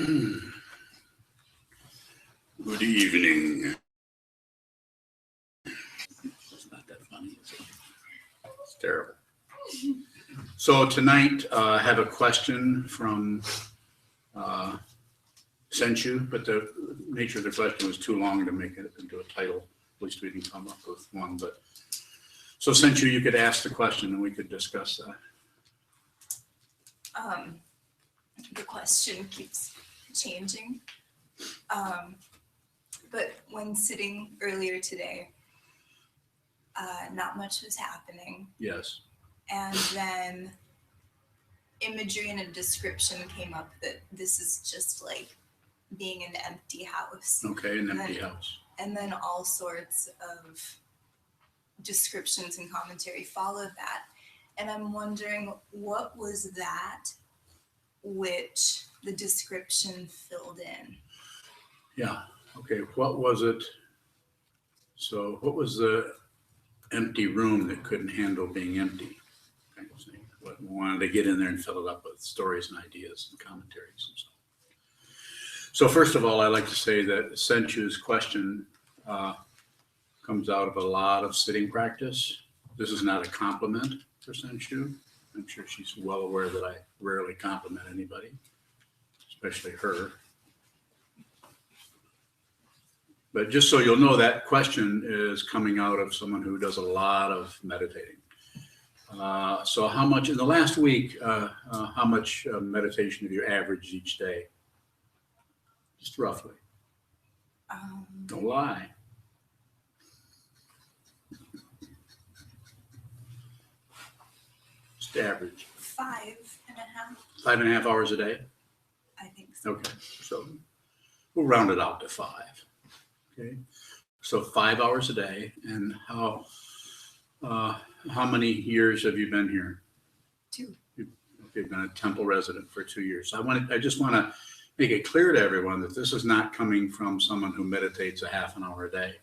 Good evening. It's not that funny, is it? It's terrible. So tonight, I have a question from Senshu, but the nature of the question was too long to make it into a title. At least we didn't come up with one. But so Senshu, you could ask the question and we could discuss that. The question keeps changing. But when sitting earlier today, not much was happening. Yes. And then imagery and a description came up that this is just like being an empty house. Okay, an empty house. And then all sorts of descriptions and commentary followed that. And I'm wondering, what was that which the description filled in? Yeah. Okay. What was it? So what was the empty room that couldn't handle being empty? Kind of thing. What wanted to get in there and fill it up with stories and ideas and commentaries and so on. So first of all, I like to say that Senshu's question comes out of a lot of sitting practice. This is not a compliment for Senshu. I'm sure she's well aware that I rarely compliment anybody, especially her. But just so you'll know, that question is coming out of someone who does a lot of meditating. So how much, in the last week, how much meditation have you averaged each day? Just roughly. Don't lie. Just average. 5.5. 5.5 hours a day? I think so. Okay, so we'll round it out to 5. Okay, so 5 hours a day. And how many years have you been here? 2. Okay, you've been a temple resident for 2 years. I just want to make it clear to everyone that this is not coming from someone who meditates a half an hour a day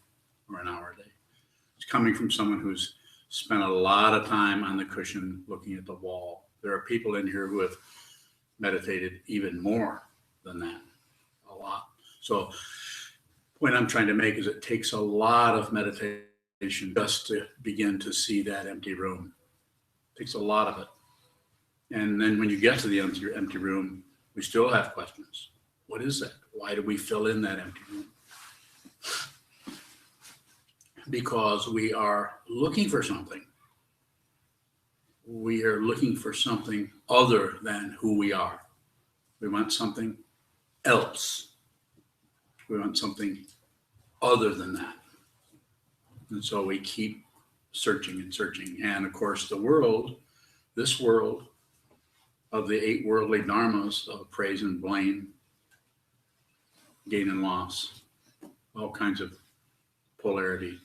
or an hour a day. It's coming from someone who's spent a lot of time on the cushion looking at the wall. There are people in here who have meditated even more than that, a lot. So the point I'm trying to make is it takes a lot of meditation just to begin to see that empty room. It takes a lot of it. And then when you get to the empty room, we still have questions. What is that? Why do we fill in that empty room? Because we are looking for something. We are looking for something other than who we are. We want something else. We want something other than that. And so we keep searching and searching. And of course, the world, this world of the 8 worldly dharmas of praise and blame, gain and loss, all kinds of polarity,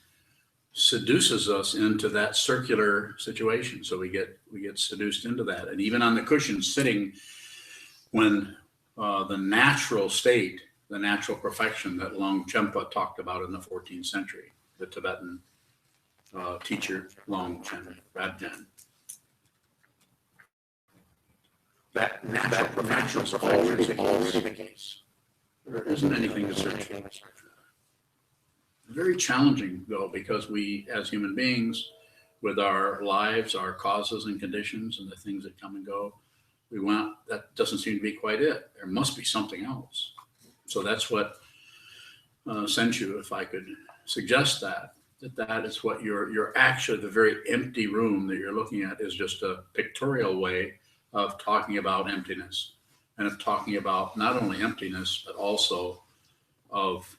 seduces us into that circular situation. So we get seduced into that. And even on the cushion sitting, when the natural state, the natural perfection that Longchenpa talked about in the 14th century, the Tibetan teacher Longchen Rabjen. That natural perfection is always the case. There isn't anything to search for. Very challenging, though, because we, as human beings, with our lives, our causes and conditions, and the things that come and go, that doesn't seem to be quite it. There must be something else. So that's what Senshu, if I could suggest that is what you're actually, the very empty room that you're looking at is just a pictorial way of talking about emptiness, and of talking about not only emptiness, but also of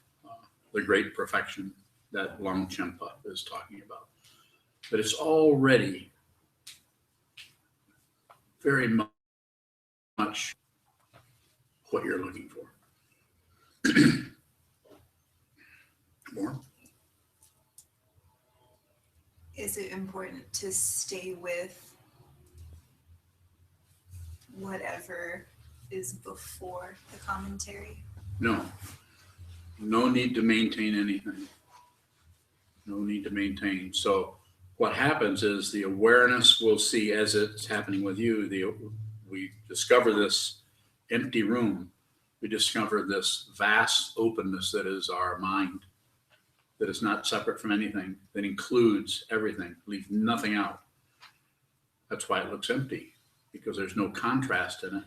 the great perfection that Longchenpa is talking about. But it's already very much what you're looking for. More? Is it important to stay with whatever is before the commentary? No. No need to maintain anything. No need to maintain. So what happens is the awareness will see, as it's happening with you, we discover this empty room. we discover this vast openness that is our mind, that is not separate from anything, that includes everything, leaves nothing out. That's why it looks empty, because there's no contrast in it.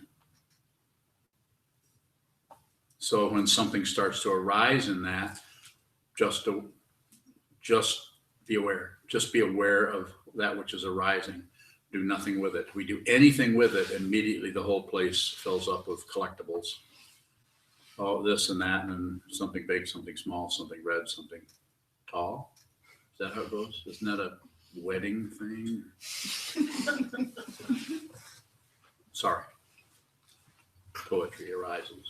So when something starts to arise in that, just be aware. Just be aware of that which is arising. Do nothing with it. We do anything with it, immediately the whole place fills up with collectibles. Oh, this and that, and something big, something small, something red, something tall. Is that how it goes? Isn't that a wedding thing? Sorry. Poetry arises.